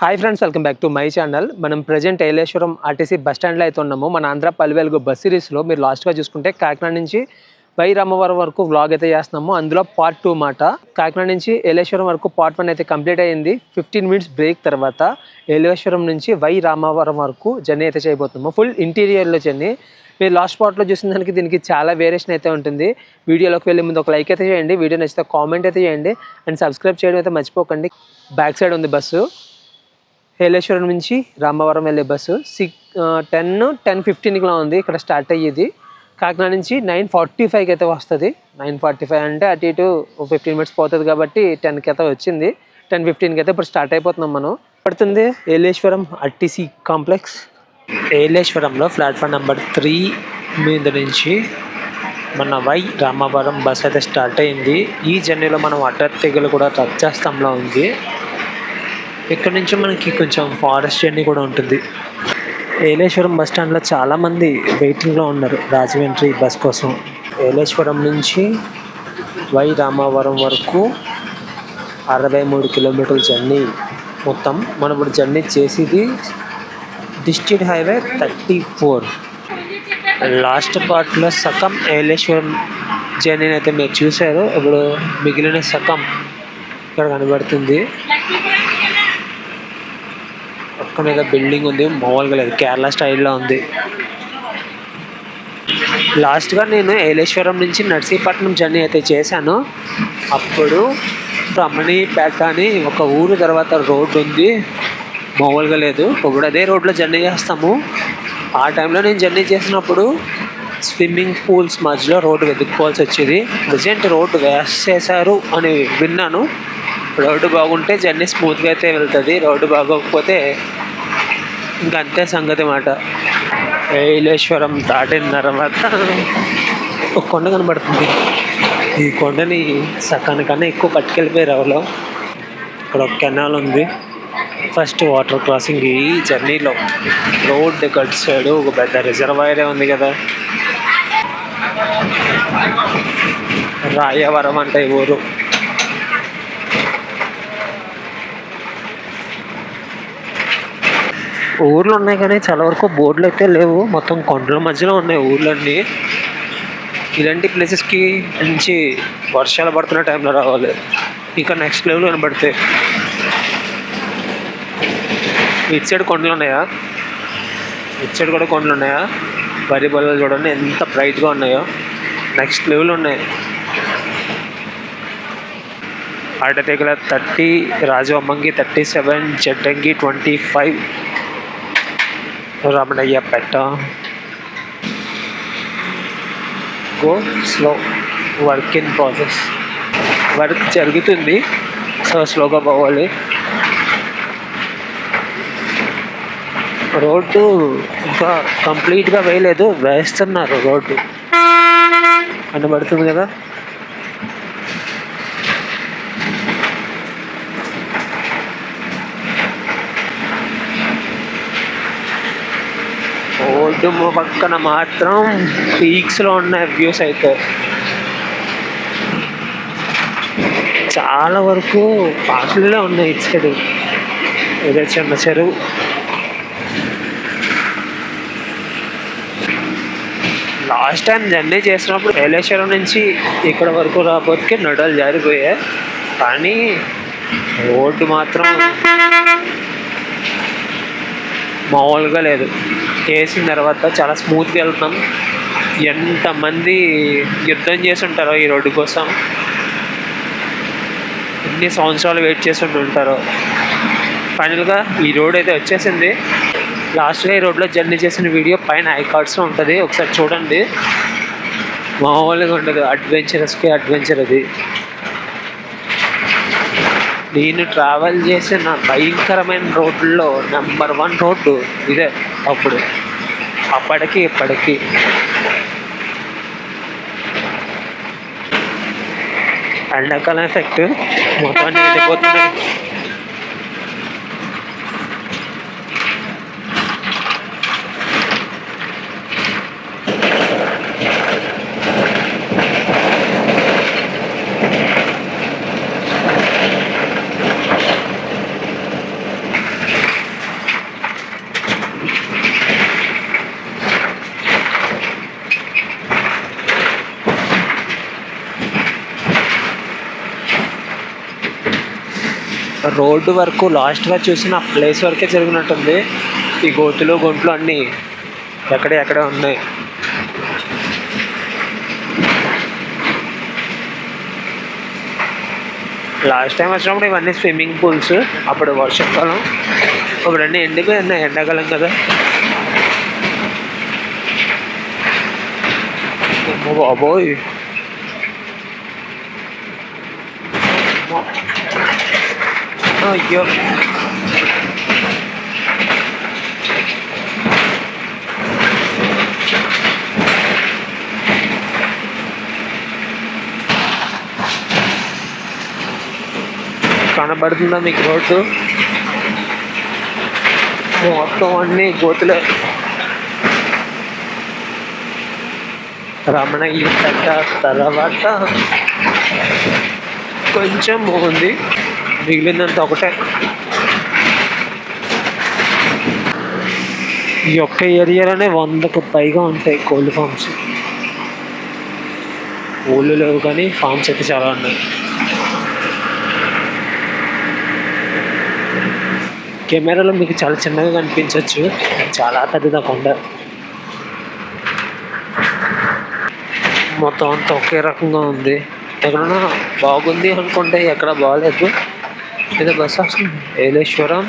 Hi friends, welcome back to my channel. మనం present Yeleswaram RTC bus స్టాండ్లో అయితే ఉన్నాము. మన ఆంధ్ర పల్లె బస్ సిరీస్లో మీరు లాస్ట్గా చూసుకుంటే కాకినాడ నుంచి వై రామవరం వరకు వ్లాగ్ అయితే చేస్తున్నాము. అందులో పార్ట్ 2 మాట. కాకినాడ నుంచి ఏలేశ్వరం వరకు పార్ట్ 1 అయితే కంప్లీట్ అయ్యింది. 15 మినిట్స్ బ్రేక్ తర్వాత ఏలేశ్వరం నుంచి వై రామవరం వరకు జర్నీ అయితే చేయబోతున్నాము. ఫుల్ ఇంటీరియర్లో జర్నీ. మీరు లాస్ట్ పార్ట్లో చూసిన దానికి దీనికి చాలా వేరియేషన్ అయితే ఉంటుంది. వీడియోలోకి వెళ్ళే ముందు ఒక లైక్ అయితే చేయండి, వీడియో నచ్చితే కామెంట్ అయితే చేయండి అండ్ సబ్స్క్రైబ్ చేయడం అయితే మర్చిపోకండి. బ్యాక్ సైడ్ ఉంది బస్సు. ఏలేశ్వరం నుంచి రామవరం వెళ్ళే బస్సు 10:15కి ఉంది ఇక్కడ స్టార్ట్ అయ్యేది. కాకినాడ నుంచి 9:45కి అయితే వస్తుంది. 9:45 అంటే అటు ఇటు 15 మినిట్స్ పోతుంది కాబట్టి 10కి అయితే వచ్చింది. 10:15కి అయితే ఇప్పుడు స్టార్ట్ అయిపోతున్నాం మనం. పడుతుంది ఏలేశ్వరం ఆర్టీసీ కాంప్లెక్స్. ఏలేశ్వరంలో ప్లాట్ఫామ్ నెంబర్ 3 మీద నుంచి మన వై రామవరం బస్ అయితే స్టార్ట్ అయింది. ఈ జర్నీలో మనం అడ్డతెగలు కూడా రచ్చస్తంలో ఉంది. ఇక్కడ నుంచి మనకి కొంచెం ఫారెస్ట్ జర్నీ కూడా ఉంటుంది. ఏలేశ్వరం బస్ స్టాండ్లో చాలామంది వెయిటింగ్లో ఉన్నారు రాజమండ్రి బస్ కోసం. ఏలేశ్వరం నుంచి వై రామవరం వరకు 63 కిలోమీటర్ల జర్నీ మొత్తం. మనం ఇప్పుడు జర్నీ చేసేది డిస్ట్రిక్ట్ హైవే 34. లాస్ట్ పార్ట్లో సగం ఏలేశ్వరం జర్నీని అయితే మీరు చూశారు. ఇప్పుడు మిగిలిన సగం ఇక్కడ కనబడుతుంది. పక్క మీద బిల్డింగ్ ఉంది, మామూలుగా లేదు, కేరళ స్టైల్లో ఉంది. లాస్ట్గా నేను ఏలేశ్వరం నుంచి నర్సీపట్నం జర్నీ అయితే చేశాను. అప్పుడు రమణీపేట అని ఒక ఊరు తర్వాత రోడ్డు ఉంది, మామూలుగా లేదు. ఇప్పుడు అదే రోడ్లో జర్నీ చేస్తాము. ఆ టైంలో నేను జర్నీ చేసినప్పుడు స్విమ్మింగ్ పూల్స్ మధ్యలో రోడ్డు వెతుక్కోవాల్సి వచ్చేది. ప్రజెంట్ రోడ్డు వేస్ట్ చేశారు అని విన్నాను. రోడ్డు బాగుంటే జర్నీ స్మూత్గా అయితే వెళ్తుంది, రోడ్డు బాగోకపోతే ఇంకంతే సంగతి మాట. ఏలేశ్వరం దాటిన తర్వాత ఒక కొండ కనబడుతుంది. ఈ కొండని సకానికన్నా ఎక్కువ పట్టుకెళ్ళిపోయారు ఎవరో. ఇక్కడ ఒక కెనాల్ ఉంది, ఫస్ట్ వాటర్ క్రాసింగ్. ఈ జర్నీలో రోడ్ కట్ సైడ్ ఒక పెద్ద రిజర్వాయరే ఉంది కదా. రాయవరం అంటే ఊరు. ఊర్లు ఉన్నాయి కానీ చాలా వరకు బోర్డులు అయితే లేవు, మొత్తం కొండల మధ్యలో ఉన్నాయి ఊర్లన్నీ. ఇలాంటి ప్లేసెస్కి మంచి వర్షాలు పడుతున్న టైంలో రావాలి, ఇంకా నెక్స్ట్ లెవెల్ కనబడితే. ఇటు సైడ్ కొండలు ఉన్నాయా, ఇటు సైడ్ కూడా కొండలు ఉన్నాయా. వరి బల్లలు చూడండి ఎంత బ్రైట్గా ఉన్నాయో, నెక్స్ట్ లెవెల్ ఉన్నాయి. అడ్డతెగల 30, Rajavommangi 37, Jaddangi 25, Ramanayyapeta. Go slow, work in process. Work జరుగుతుంది, సో స్లోగా పోవాలి. రోడ్డు ఇంకా కంప్లీట్గా వేయలేదు, వేస్తున్నారు. రోడ్డు కనబడుతుంది కదా. రోడ్డు పక్కన మాత్రం పీక్స్లో ఉన్న వ్యూస్ అయితే చాలా వరకు పాటలే ఉన్నాయి. ఇటు సైడ్ ఏదో చిన్న చెరువు. లాస్ట్ టైం జర్నీ చేసినప్పుడు ఏలేశ్వరం నుంచి ఇక్కడ వరకు రాబోతుకి నడలు జారిపోయాయి, కానీ రోడ్డు మాత్రం మామూలుగా లేదు. వేసిన తర్వాత చాలా స్మూత్గా వెళ్తున్నాం. ఎంతమంది యుద్ధం చేసి ఉంటారో ఈ రోడ్డు కోసం, ఎన్ని సంవత్సరాలు వెయిట్ చేసి ఉంటారో. ఫైనల్గా ఈ రోడ్ అయితే వచ్చేసింది. లాస్ట్గా ఈ రోడ్లో జర్నీ చేసిన వీడియో పైన ఐకార్డ్స్లో ఉంటుంది, ఒకసారి చూడండి. మామూలుగా ఉండదు, అడ్వెంచర్ అది. నేను ట్రావెల్ చేసిన భయంకరమైన రోడ్లలో నెంబర్ 1 రోడ్డు ఇదే. అప్పటికి ఇప్పటికి ఎండాకాలం ఎఫెక్ట్ మొత్తాన్ని వెళ్ళిపోతుంది. రోడ్డు వరకు లాస్ట్గా చూసిన ప్లేస్ వరకే జరిగినట్టుంది. ఈ గోతులు గొంట్లు అన్నీ ఎక్కడే ఉన్నాయి. లాస్ట్ టైం వచ్చినప్పుడు ఇవన్నీ స్విమ్మింగ్ పూల్స్, అప్పుడు వర్షాకాలం. ఇప్పుడు అన్నీ ఎండిపోయి ఉన్నాయి, ఎండాకాలం కదా. బాబోయ్, అయ్యో కనబడుతుందా మీకు రోడ్డు? మొత్తం అన్నీ గోతులే. రమణయ్య కట్ట తర్వాత కొంచెం ఉంది, మిగిలిందంత ఒకటే. ఈ ఒక్క ఏరియాలోనే 100కు పైగా ఉంటాయి కోళ్ళ ఫామ్స్. ఊళ్ళు లేవు కానీ ఫామ్స్ అయితే చాలా ఉన్నాయి. కెమెరాలో మీకు చాలా చిన్నగా కనిపించవచ్చు, చాలా పెద్దదా కొండ. మొత్తం అంతా ఒకే రకంగా ఉంది. ఎక్కడన్నా బాగుంది అనుకుంటే ఎక్కడ బాగాలేదు. ఇది బస్ వస్తుంది, ఏలేశ్వరం.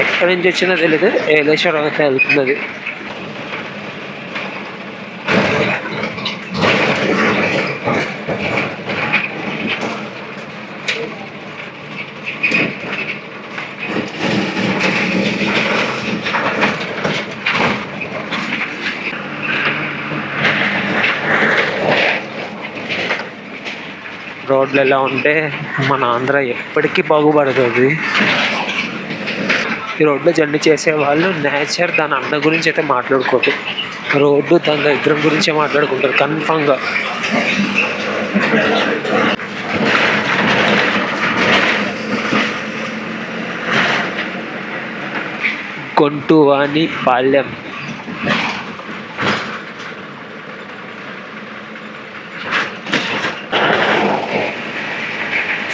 ఎక్కడి నుంచి వచ్చినా తెలియదు, ఏలేశ్వరం అయితే వెళ్తున్నది. రోడ్లు ఎలా ఉంటే మన ఆంధ్ర ఎప్పటికీ బాగుపడుతుంది. ఈ రోడ్లో జర్నీ చేసే వాళ్ళు నేచర్ దాని అందం గురించి అయితే మాట్లాడుకోరు, రోడ్డు దాని దరిద్రం గురించే మాట్లాడుకుంటారు కన్ఫామ్గా. కొంటువాని పాలెం.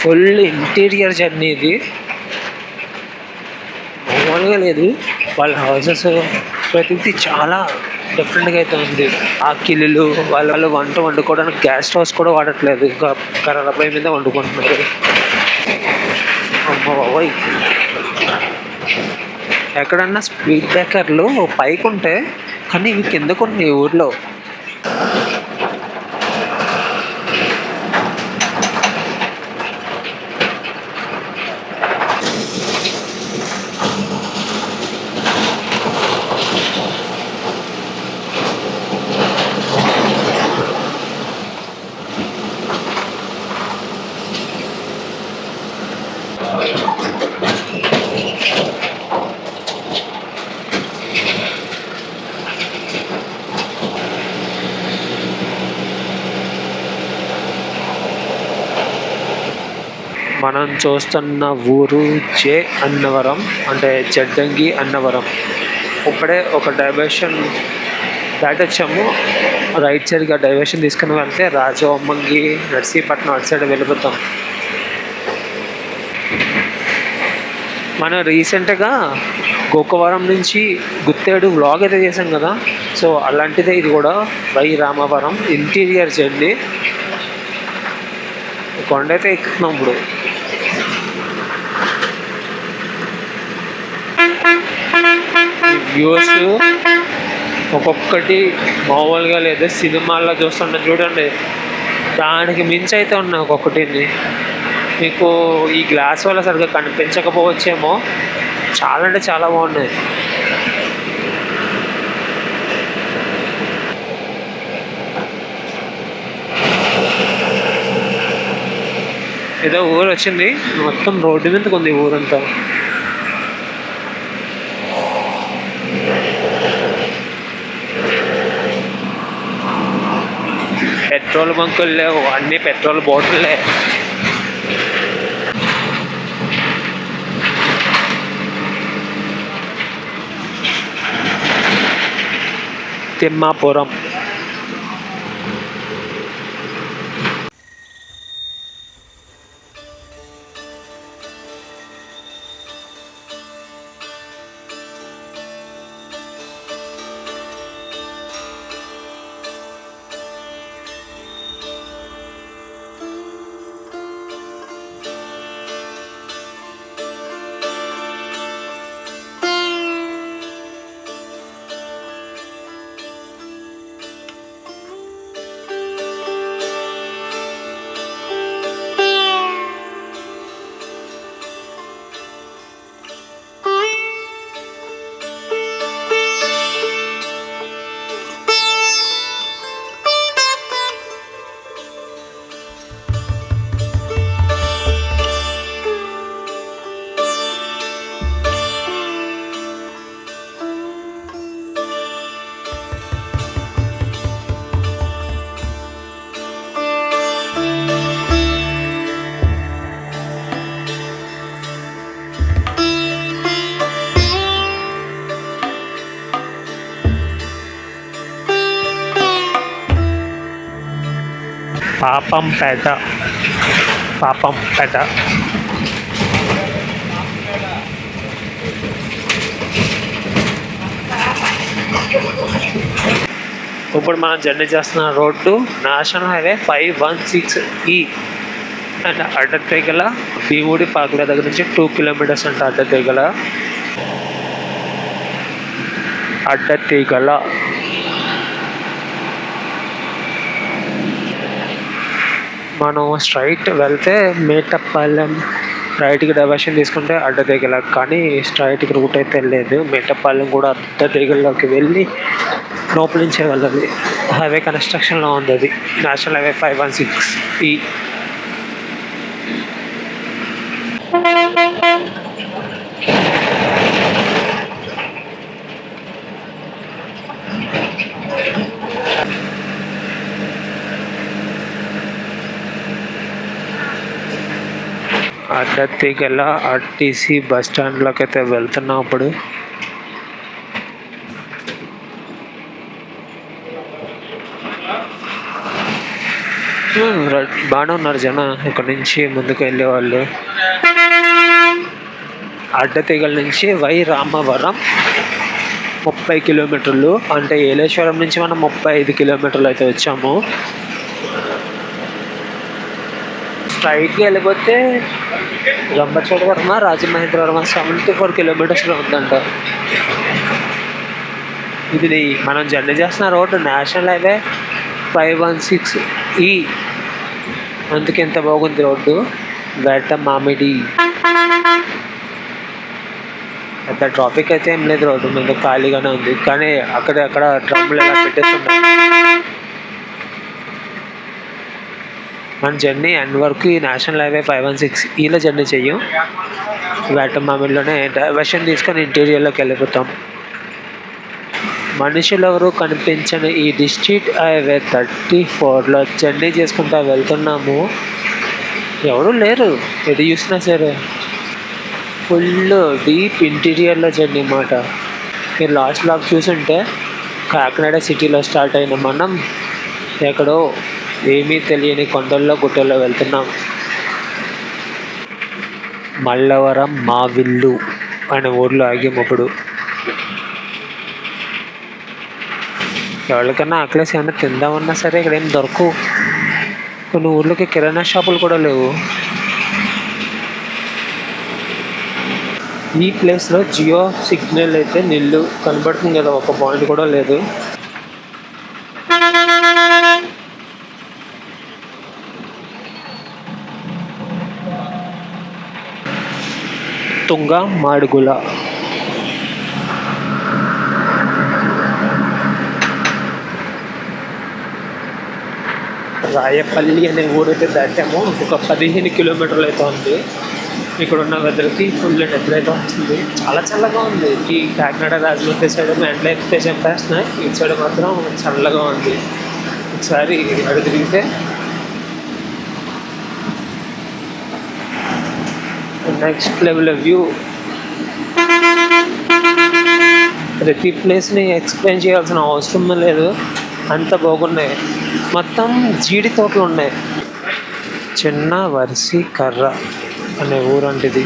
ఫుల్ ఇంటీరియర్ జర్నీ ఇది, మామూలుగా లేదు. వాళ్ళ హౌసెస్ ప్రతిదీ చాలా డిఫరెంట్గా అయితే ఉంది. ఆ కిల్లులు వాళ్ళు వంట వండుకోవడానికి గ్యాస్ స్టవ్స్ కూడా వాడట్లేదు, ఇంకా కర్రల పొయ్యి మీద వండుకుంటున్నారు. అమ్మ బాబోయ్, ఎక్కడన్నా స్పీడ్ బ్రేకర్లు పైకి ఉంటాయి కానీ ఇవి కిందకు ఉన్నాయి ఊర్లో. మనం చూస్తున్న ఊరు జే అన్నవరం, అంటే జడ్డంగి అన్నవరం. ఇప్పుడే ఒక డైవర్షన్ దాటొచ్చాము, రైట్ సైడ్గా డైవర్షన్ తీసుకుని వెళ్తే రాజవమ్మంగి, నర్సీపట్నం అటు సైడ్ వెళ్ళిపోతాం. మనం రీసెంట్గా గోకవరం నుంచి గుత్తేడు వ్లాగ్ అయితే చేసాం కదా, సో అలాంటిదే ఇది కూడా. Y Ramavaram interior journey. కొండ అయితే ఎక్కుతున్నాం ఇప్పుడు. వ్యూస్ ఒక్కొక్కటి మామూలుగా లేదు, సినిమాల్లో చూస్తుంటాం చూడండి, దానికి మించి అయితే ఉన్నాయి ఒక్కొక్కటిని. మీకు ఈ గ్లాస్ వల్ల సరిగ్గా కనిపించకపోవచ్చేమో, చాలా అంటే చాలా బాగున్నాయి. ఏదో ఊరు వచ్చింది, మొత్తం రోడ్డు మీదకి ఉంది ఊరంతా. పెట్రోల్ బంకులు లేవు, అన్నీ పెట్రోల్ బాటిల్లే. తిమ్మాపురం పాపంపేట. ఇప్పుడు మనం జర్నీ చేస్తున్న road national highway 516E and Addateegala భీముడి పాకుల దగ్గర నుంచి 2 కిలోమీటర్స్ అంట. అడ్డతీగల మనం స్ట్రైట్ వెళ్తే మేటపాలెం, రైట్కి డైవర్షన్ తీసుకుంటే అడ్డతీగల, కానీ స్ట్రైట్కి రూట్ అయితే లేదు. మేటపాలెం కూడా అడ్డతీగల్లోకి వెళ్ళి లోపల నుంచే వెళ్ళాలి. హైవే కన్స్ట్రక్షన్లో ఉంది అది. National highway 516E. Addateegala RTC bus స్టాండ్లోకి అయితే వెళ్తున్నాం. అప్పుడు బాగానే ఉన్నారు జనం ఇక్కడ నుంచి ముందుకు వెళ్ళే వాళ్ళు. అడ్డతీగల నుంచి వై రామవరం 30 కిలోమీటర్లు, అంటే ఏలేశ్వరం నుంచి మనం 35 కిలోమీటర్లు అయితే వచ్చాము. స్ట్రైట్గా వెళ్ళిపోతే రంపచోడవరం, రాజమహేంద్రవరం 74 కిలోమీటర్స్లో ఉందంట. ఇది మనం జర్నీ చేస్తున్న రోడ్డు నేషనల్ హైవే 516E. అందుకే ఎంత బాగుంది రోడ్డు. వేట మామిడి. పెద్ద ట్రాఫిక్ అయితే ఏం లేదు, రోడ్డు మీద ఖాళీగానే ఉంది. కానీ అక్కడ డ్రమ్లు ఎలా పెట్టేస్తున్నాయి. మన జర్నీ ఎండ్ వరకు ఈ నేషనల్ హైవే 516Eలో జర్నీ చెయ్యం. వేట మామిడిలోనే డైవర్షన్ తీసుకొని ఇంటీరియర్లోకి వెళ్ళిపోతాం. మనుషులు ఎవరు కనిపించని ఈ డిస్ట్రిక్ట్ హైవే 34లో జర్నీ చేసుకుంటా వెళ్తున్నాము. ఎవరు లేరు, ఎటు చూసినా సరే. ఫుల్ డీప్ ఇంటీరియర్లో జర్నీ అన్నమాట. మీరు లాస్ట్ లాగ్ చూసుంటే కాకినాడ సిటీలో స్టార్ట్ అయిన మనం ఎక్కడో ఏమీ తెలియని కొండల్లో గుట్టల్లో వెళ్తున్నాం. మల్లవరం మావిల్లు అనే ఊర్లో ఆగాము. ఎవరికన్నా ఆకలేసి ఏమన్నా తిందామన్నా సరే ఇక్కడ ఏం దొరకవు. కొన్ని ఊర్లకి కిరాణా షాపులు కూడా లేవు. ఈ ప్లేస్లో జియో సిగ్నల్ అయితే నిల్లు కనబడుతుంది కదా, ఒక పాయింట్ కూడా లేదు. తుంగ మాడుగుల. రాయపల్లి అనే ఊరైతే దాటాము. ఒక 15 కిలోమీటర్లు అయితే ఉంది. ఇక్కడ ఉన్న వెదర్కి ఫుల్ నిద్ర అయితే వస్తుంది. చాలా చల్లగా ఉంది. ఈ కాకినాడ రాజమండ్రి సైడ్ ఎండలు అయితే చంపేస్తున్నాయి, ఇటు సైడ్ మాత్రం చల్లగా ఉంది. ఒకసారి అడుగు తిరిగితే నెక్స్ట్ లెవెల్ వ్యూ. ప్రతి ప్లేస్ని ఎక్స్ప్లెయిన్ చేయాల్సిన అవసరం లేదు, అంత బాగున్నాయి. మొత్తం జీడి తోటలు ఉన్నాయి. చిన్న వర్సి కర్ర అనే ఊరంటిది.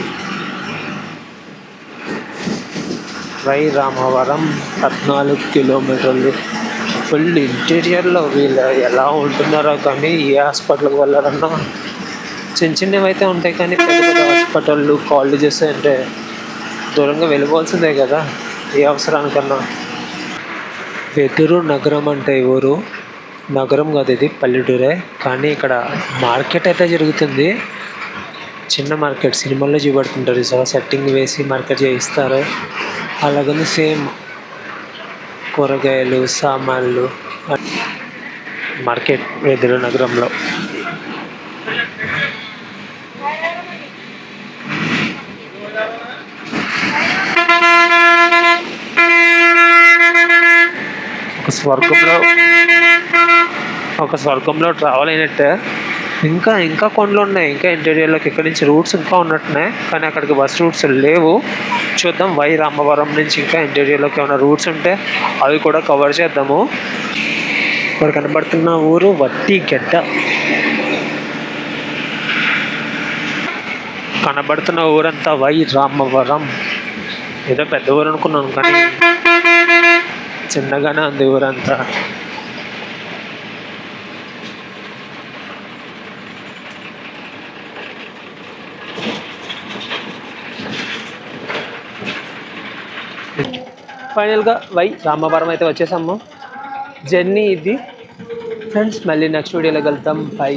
వై రామవరం 14 కిలోమీటర్లు. ఫుల్ ఇంటీరియర్లో వీళ్ళు ఎలా ఉంటున్నారో, కానీ ఏ హాస్పిటల్కి వెళ్ళాలన్నా చిన్నవి అయితే ఉంటాయి, కానీ పెద్ద పెద్ద హాస్పిటళ్ళు, కాలేజెస్ అంటే దూరంగా వెళ్ళిపోవాల్సిందే కదా ఏ అవసరానికన్నా. వెదురు నగరం అంటే ఊరు. నగరం కాదు, ఇది పల్లెటూరే. కానీ ఇక్కడ మార్కెట్ అయితే జరుగుతుంది. చిన్న మార్కెట్, సినిమాల్లో చూపెడుతుంటారు సెట్టింగ్ వేసి మార్కెట్ చేయిస్తారు. అలాగని సేమ్ కూరగాయలు, సామాన్లు మార్కెట్ వెదురు నగరంలో. ఒక స్వర్గంలో ట్రావెల్ అయినట్టే. ఇంకా కొండలు ఉన్నాయి, ఇంకా ఇంటీరియర్లోకి ఇక్కడి నుంచి రూట్స్ ఇంకా ఉన్నట్టున్నాయి, కానీ అక్కడికి బస్ రూట్స్ లేవు. చూద్దాం వై రామవరం నుంచి ఇంకా ఇంటీరియర్లోకి ఏమైనా రూట్స్ ఉంటే అవి కూడా కవర్ చేద్దాము. ఇక్కడ కనబడుతున్న ఊరు వట్టిగెడ్డ. కనబడుతున్న ఊరంతా వై రామవరం. ఏదో పెద్ద ఊరు అనుకున్నాను కానీ చిన్నగానే ఉంది ఊరంతా. ఫైనల్గా వై రామవరం అయితే వచ్చేసాము. జర్నీ ఇది ఫ్రెండ్స్. మళ్ళీ నెక్స్ట్ వీడియోలో కలుద్దాం. బై.